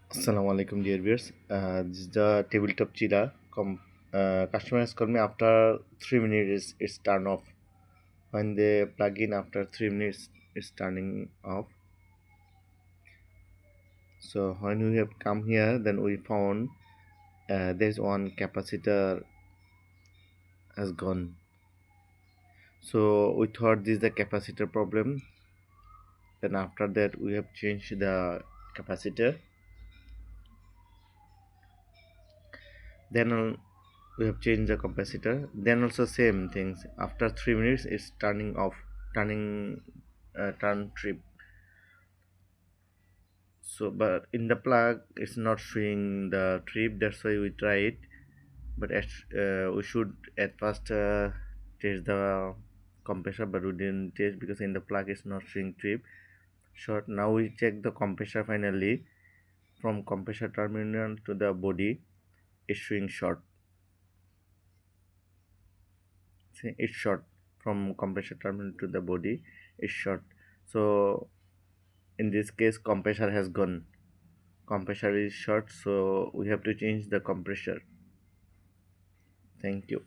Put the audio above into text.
Assalamu alaikum dear viewers. This is the tabletop chila. Customer has called me after 3 minutes. It's turned off. When they plug in after 3 minutes, it's turning off. So when we have come here, then we found there's one capacitor has gone. So we thought this is the capacitor problem. Then after that, we have changed the capacitor. Then we have changed the capacitor. Then also same things. After 3 minutes, it's turning off, turning turn trip. So, but in the plug, it's not showing the trip. That's why we try it. But we should at first test the compressor, but we didn't test because in the plug it's not showing trip. Short. Now we check the compressor finally. From compressor terminal to the body, it's showing short. See, it's short from compressor terminal to the body. It's short. So in this case, compressor has gone. Compressor is short, so we have to change the compressor. Thank you.